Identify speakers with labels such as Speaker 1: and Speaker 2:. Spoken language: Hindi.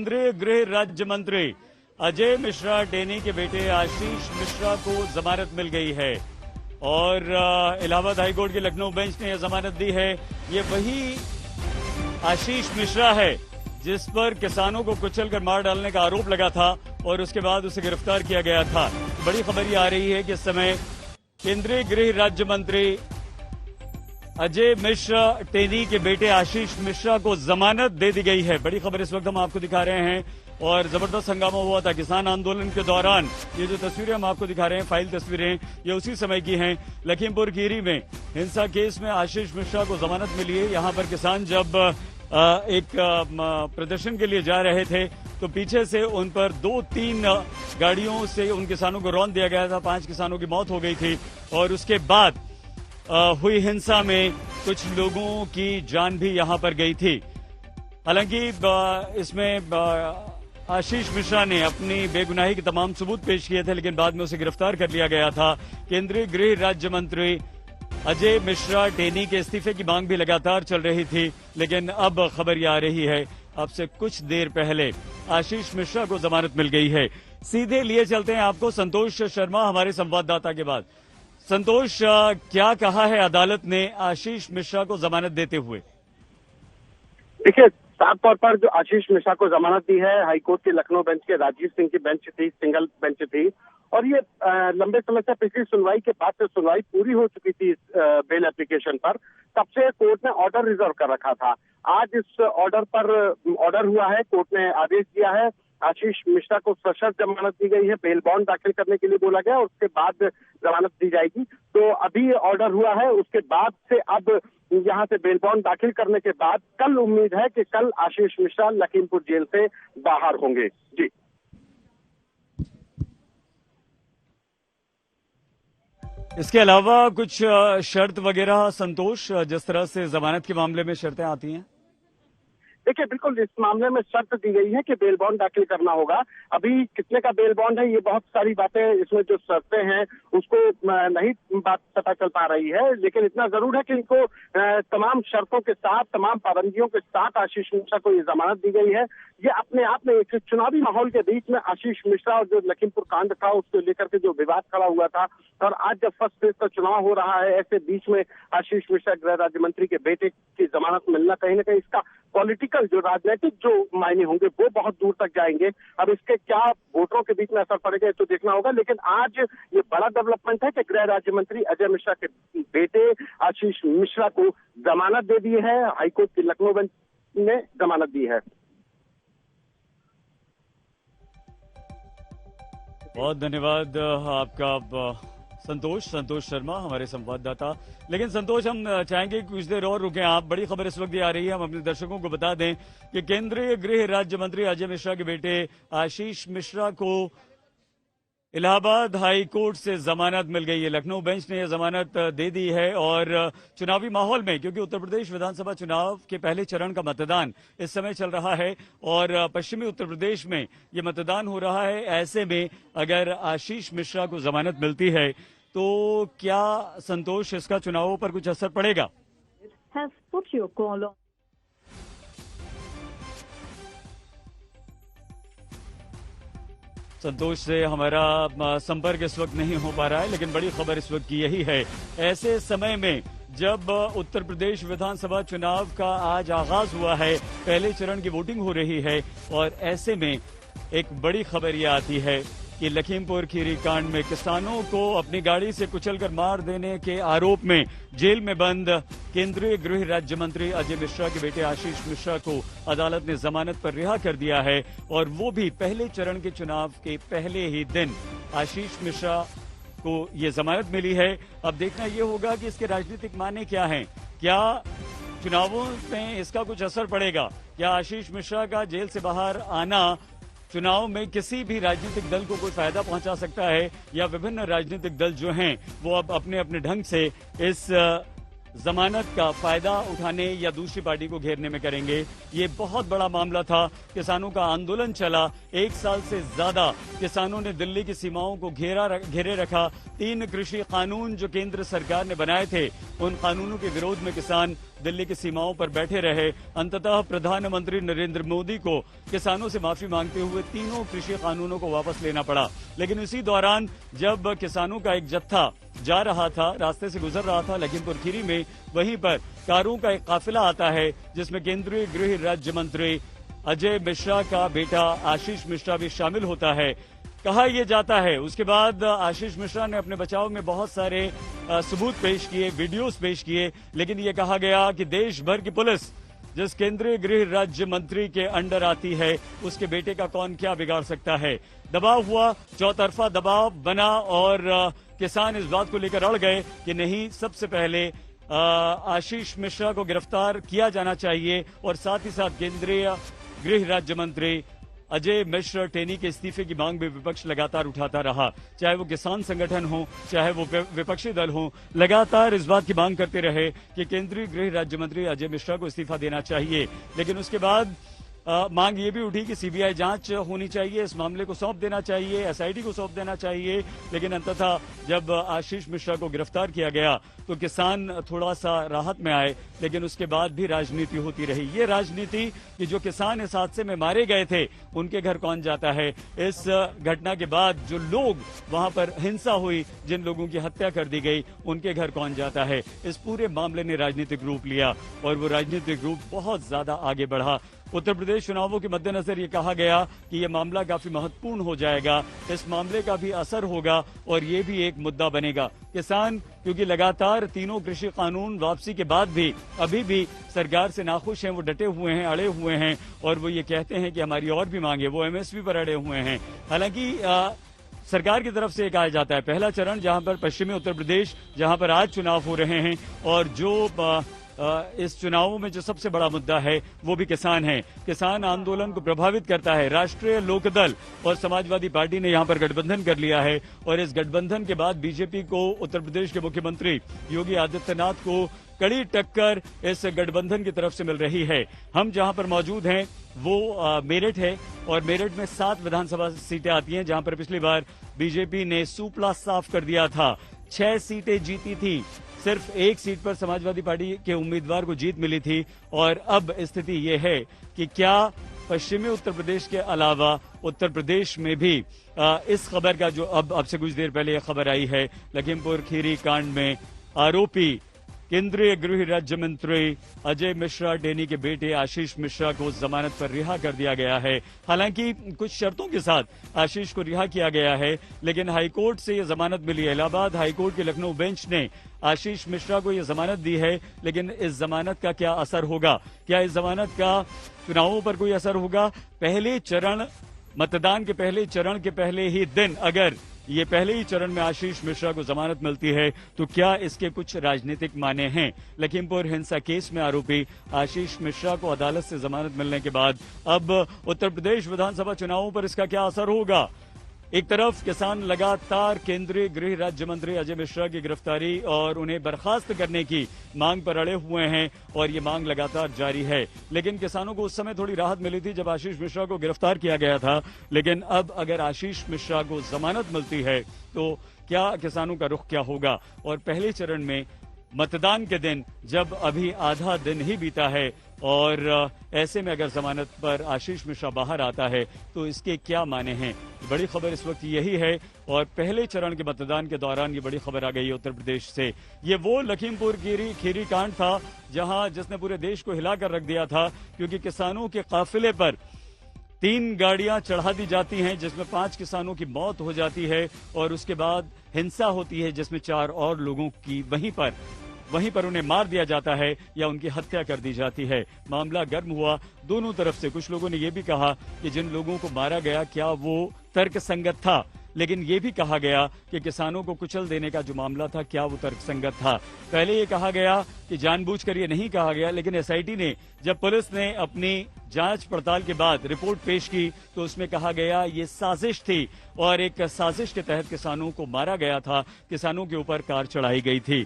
Speaker 1: केंद्रीय गृह राज्य मंत्री अजय मिश्रा टेनी के बेटे आशीष मिश्रा को जमानत मिल गई है और इलाहाबाद हाईकोर्ट के लखनऊ बेंच ने यह जमानत दी है। ये वही आशीष मिश्रा है जिस पर किसानों को कुचलकर मार डालने का आरोप लगा था और उसके बाद उसे गिरफ्तार किया गया था। बड़ी खबर ये आ रही है कि इस समय केंद्रीय गृह राज्य मंत्री अजय मिश्रा टेनी के बेटे आशीष मिश्रा को जमानत दे दी गई है। बड़ी खबर इस वक्त हम आपको दिखा रहे हैं और जबरदस्त हंगामा हुआ था किसान आंदोलन के दौरान। ये जो तस्वीरें हम आपको दिखा रहे हैं, फाइल तस्वीरें, ये उसी समय की हैं। लखीमपुर खीरी में हिंसा केस में आशीष मिश्रा को जमानत मिली है। यहां पर किसान जब एक प्रदर्शन के लिए जा रहे थे तो पीछे से उन पर 2-3 गाड़ियों से उन किसानों को रौंद दिया गया था। 5 किसानों की मौत हो गई थी और उसके बाद हुई हिंसा में कुछ लोगों की जान भी यहां पर गई थी। हालांकि इसमें आशीष मिश्रा ने अपनी बेगुनाही के तमाम सबूत पेश किए थे, लेकिन बाद में उसे गिरफ्तार कर लिया गया था। केंद्रीय गृह राज्य मंत्री अजय मिश्रा टेनी के इस्तीफे की मांग भी लगातार चल रही थी, लेकिन अब खबर ये आ रही है अब से कुछ देर पहले आशीष मिश्रा को जमानत मिल गई है। सीधे लिए चलते हैं आपको संतोष शर्मा हमारे संवाददाता के बाद। संतोष, क्या कहा है अदालत ने आशीष मिश्रा को जमानत देते हुए?
Speaker 2: देखिए, साफ तौर पर जो आशीष मिश्रा को जमानत दी है, हाईकोर्ट के लखनऊ बेंच के राजीव सिंह की बेंच थी, सिंगल बेंच थी और ये लंबे समय से पिछली सुनवाई के बाद से सुनवाई पूरी हो चुकी थी इस बेल एप्लीकेशन पर। तब से कोर्ट ने ऑर्डर रिजर्व कर रखा था। आज इस ऑर्डर पर ऑर्डर हुआ है, कोर्ट ने आदेश दिया है। आशीष मिश्रा को सशर्त जमानत दी गई है, बेल बॉन्ड दाखिल करने के लिए बोला गया और उसके बाद जमानत दी जाएगी। तो अभी ऑर्डर हुआ है, उसके बाद से अब यहाँ से बेल बॉन्ड दाखिल करने के बाद कल उम्मीद है कि कल आशीष मिश्रा लखीमपुर जेल से बाहर होंगे। जी,
Speaker 1: इसके अलावा कुछ शर्त वगैरह संतोष, जिस तरह से जमानत के मामले में शर्तें आती हैं?
Speaker 2: देखिए, बिल्कुल इस मामले में शर्त दी गई है कि बेल बॉन्ड दाखिल करना होगा। अभी कितने का बेल बॉन्ड है, ये बहुत सारी बातें इसमें जो शर्तें हैं उसको नहीं बात पता चल पा रही है, लेकिन इतना जरूर है कि इनको तमाम शर्तों के साथ, तमाम पाबंदियों के साथ आशीष मिश्रा को ये जमानत दी गई है। ये अपने आप में एक चुनावी माहौल के बीच में आशीष मिश्रा और जो लखीमपुर कांड था उसको लेकर के जो विवाद खड़ा हुआ था और आज जब फर्स्ट फेज का चुनाव हो रहा है, ऐसे बीच में आशीष मिश्रा गृह राज्य मंत्री के बेटे की जमानत मिलना कहीं ना कहीं इसका पॉलिटिकल जो राजनीतिक जो मायने होंगे वो बहुत दूर तक जाएंगे। अब इसके क्या वोटरों के बीच में असर पड़ेगा तो देखना होगा, लेकिन आज ये बड़ा डेवलपमेंट है कि गृह राज्य मंत्री अजय मिश्रा के बेटे आशीष मिश्रा को जमानत दे दी है। हाईकोर्ट की लखनऊ बेंच ने जमानत दी है।
Speaker 1: बहुत धन्यवाद आपका संतोष शर्मा हमारे संवाददाता। लेकिन संतोष, हम चाहेंगे कि कुछ देर और रुकें आप। बड़ी खबर इस वक्त ये आ रही है, हम अपने दर्शकों को बता दें कि केंद्रीय गृह राज्य मंत्री अजय मिश्रा के बेटे आशीष मिश्रा को इलाहाबाद हाई कोर्ट से जमानत मिल गई है। लखनऊ बेंच ने यह जमानत दे दी है और चुनावी माहौल में, क्योंकि उत्तर प्रदेश विधानसभा चुनाव के पहले चरण का मतदान इस समय चल रहा है और पश्चिमी उत्तर प्रदेश में ये मतदान हो रहा है, ऐसे में अगर आशीष मिश्रा को जमानत मिलती है तो क्या संतोष इसका चुनावों पर कुछ असर पड़ेगा? संतोष से हमारा संपर्क इस वक्त नहीं हो पा रहा है, लेकिन बड़ी खबर इस वक्त की यही है। ऐसे समय में जब उत्तर प्रदेश विधानसभा चुनाव का आज आगाज हुआ है, पहले चरण की वोटिंग हो रही है और ऐसे में एक बड़ी खबर यह आती है कि लखीमपुर खीरी कांड में किसानों को अपनी गाड़ी से कुचलकर मार देने के आरोप में जेल में बंद केंद्रीय गृह राज्य मंत्री अजय मिश्रा के बेटे आशीष मिश्रा को अदालत ने जमानत पर रिहा कर दिया है और वो भी पहले चरण के चुनाव के पहले ही दिन आशीष मिश्रा को ये जमानत मिली है। अब देखना ये होगा कि इसके राजनीतिक मायने क्या हैं, क्या चुनावों में इसका कुछ असर पड़ेगा, क्या आशीष मिश्रा का जेल से बाहर आना चुनाव में किसी भी राजनीतिक दल को कोई फायदा पहुंचा सकता है, या विभिन्न राजनीतिक दल जो हैं वो अब अपने अपने ढंग से इस जमानत का फायदा उठाने या दूसरी पार्टी को घेरने में करेंगे। ये बहुत बड़ा मामला था। किसानों का आंदोलन चला, 1 साल से ज्यादा किसानों ने दिल्ली की सीमाओं को घेरे रखा। 3 कृषि कानून जो केंद्र सरकार ने बनाए थे, उन कानूनों के विरोध में किसान दिल्ली की सीमाओं पर बैठे रहे। अंततः प्रधानमंत्री नरेंद्र मोदी को किसानों से माफी मांगते हुए तीनों कृषि कानूनों को वापस लेना पड़ा। लेकिन इसी दौरान जब किसानों का एक जत्था जा रहा था, रास्ते से गुजर रहा था लखीमपुर खीरी में, वहीं पर कारों का एक काफिला आता है जिसमें केंद्रीय गृह राज्य मंत्री अजय मिश्रा का बेटा आशीष मिश्रा भी शामिल होता है। कहा यह जाता है उसके बाद आशीष मिश्रा ने अपने बचाव में बहुत सारे सबूत पेश किए, वीडियोस पेश किए, लेकिन यह कहा गया कि देश भर की पुलिस जिस केंद्रीय गृह राज्य मंत्री के अंडर आती है, उसके बेटे का कौन क्या बिगाड़ सकता है। दबाव हुआ, चौतरफा दबाव बना और किसान इस बात को लेकर अड़ गए कि नहीं, सबसे पहले आशीष मिश्रा को गिरफ्तार किया जाना चाहिए और साथ ही साथ केंद्रीय गृह राज्य मंत्री अजय मिश्र टेनी के इस्तीफे की मांग भी विपक्ष लगातार उठाता रहा। चाहे वो किसान संगठन हो, चाहे वो विपक्षी दल हो, लगातार इस बात की मांग करते रहे कि केंद्रीय गृह राज्य मंत्री अजय मिश्रा को इस्तीफा देना चाहिए। लेकिन उसके बाद मांग ये भी उठी कि सीबीआई जांच होनी चाहिए, इस मामले को सौंप देना चाहिए, एसआईटी को सौंप देना चाहिए। लेकिन अंततः जब आशीष मिश्रा को गिरफ्तार किया गया तो किसान थोड़ा सा राहत में आए, लेकिन उसके बाद भी राजनीति होती रही। ये राजनीति कि जो किसान इस हादसे में मारे गए थे, उनके घर कौन जाता है। इस घटना के बाद जो लोग वहां पर हिंसा हुई, जिन लोगों की हत्या कर दी गई, उनके घर कौन जाता है। इस पूरे मामले ने राजनीतिक रूप लिया और वो राजनीतिक रूप बहुत ज्यादा आगे बढ़ा। उत्तर प्रदेश चुनावों के मद्देनजर ये कहा गया कि ये मामला काफी महत्वपूर्ण हो जाएगा, इस मामले का भी असर होगा और ये भी एक मुद्दा बनेगा। किसान क्योंकि लगातार तीनों कृषि कानून वापसी के बाद भी अभी भी सरकार से नाखुश हैं, वो डटे हुए हैं, अड़े हुए हैं और वो ये कहते हैं कि हमारी और भी मांगे, वो एमएसपी पर अड़े हुए हैं। हालांकि सरकार की तरफ से कहा जाता है पहला चरण जहां पर पश्चिमी उत्तर प्रदेश, जहां पर आज चुनाव हो रहे हैं और जो इस चुनावों में जो सबसे बड़ा मुद्दा है वो भी किसान है। किसान आंदोलन को प्रभावित करता है। राष्ट्रीय लोकदल और समाजवादी पार्टी ने यहां पर गठबंधन कर लिया है और इस गठबंधन के बाद बीजेपी को उत्तर प्रदेश के मुख्यमंत्री योगी आदित्यनाथ को कड़ी टक्कर इस गठबंधन की तरफ से मिल रही है। हम जहां पर मौजूद हैं वो मेरठ है और मेरठ में 7 विधानसभा सीटें आती हैं, जहां पर पिछली बार बीजेपी ने सूपला साफ कर दिया था। 6 सीटें जीती थी, सिर्फ 1 सीट पर समाजवादी पार्टी के उम्मीदवार को जीत मिली थी और अब स्थिति ये है कि क्या पश्चिमी उत्तर प्रदेश के अलावा उत्तर प्रदेश में भी इस खबर का जो अब से कुछ देर पहले यह खबर आई है, लखीमपुर खीरी कांड में आरोपी केंद्रीय गृह राज्य मंत्री अजय मिश्रा टेनी के बेटे आशीष मिश्रा को जमानत पर रिहा कर दिया गया है। हालांकि कुछ शर्तों के साथ आशीष को रिहा किया गया है, लेकिन हाईकोर्ट से यह जमानत मिली है। इलाहाबाद हाईकोर्ट के लखनऊ बेंच ने आशीष मिश्रा को यह जमानत दी है, लेकिन इस जमानत का क्या असर होगा, क्या इस जमानत का चुनावों पर कोई असर होगा। पहले चरण मतदान के पहले चरण के पहले ही दिन अगर ये पहले ही चरण में आशीष मिश्रा को जमानत मिलती है तो क्या इसके कुछ राजनीतिक माने हैं। लखीमपुर हिंसा केस में आरोपी आशीष मिश्रा को अदालत से जमानत मिलने के बाद अब उत्तर प्रदेश विधानसभा चुनावों पर इसका क्या असर होगा। एक तरफ किसान लगातार केंद्रीय गृह राज्य मंत्री अजय मिश्रा की गिरफ्तारी और उन्हें बर्खास्त करने की मांग पर अड़े हुए हैं और ये मांग लगातार जारी है। लेकिन किसानों को उस समय थोड़ी राहत मिली थी जब आशीष मिश्रा को गिरफ्तार किया गया था, लेकिन अब अगर आशीष मिश्रा को जमानत मिलती है तो क्या किसानों का रुख क्या होगा। और पहले चरण में मतदान के दिन जब अभी आधा दिन ही बीता है और ऐसे में अगर जमानत पर आशीष मिश्रा बाहर आता है तो इसके क्या माने हैं। बड़ी खबर इस वक्त यही है और पहले चरण के मतदान के दौरान ये बड़ी खबर आ गई है उत्तर प्रदेश से। ये वो लखीमपुर खीरी कांड था जिसने पूरे देश को हिलाकर रख दिया था, क्योंकि किसानों के काफिले पर 3 गाड़ियां चढ़ा दी जाती हैं जिसमें 5 किसानों की मौत हो जाती है और उसके बाद हिंसा होती है जिसमें 4 और लोगों की वहीं पर उन्हें मार दिया जाता है या उनकी हत्या कर दी जाती है। मामला गर्म हुआ दोनों तरफ से। कुछ लोगों ने यह भी कहा कि जिन लोगों को मारा गया क्या वो तर्कसंगत था, लेकिन यह भी कहा गया कि किसानों को कुचल देने का जो मामला था क्या वो तर्कसंगत था। पहले ये कहा गया कि जानबूझकर ये नहीं कहा गया, लेकिन एसआईटी ने जब पुलिस ने अपनी जांच पड़ताल के बाद रिपोर्ट पेश की तो उसमें कहा गया ये साजिश थी और एक साजिश के तहत किसानों को मारा गया था, किसानों के ऊपर कार चढ़ाई गई थी।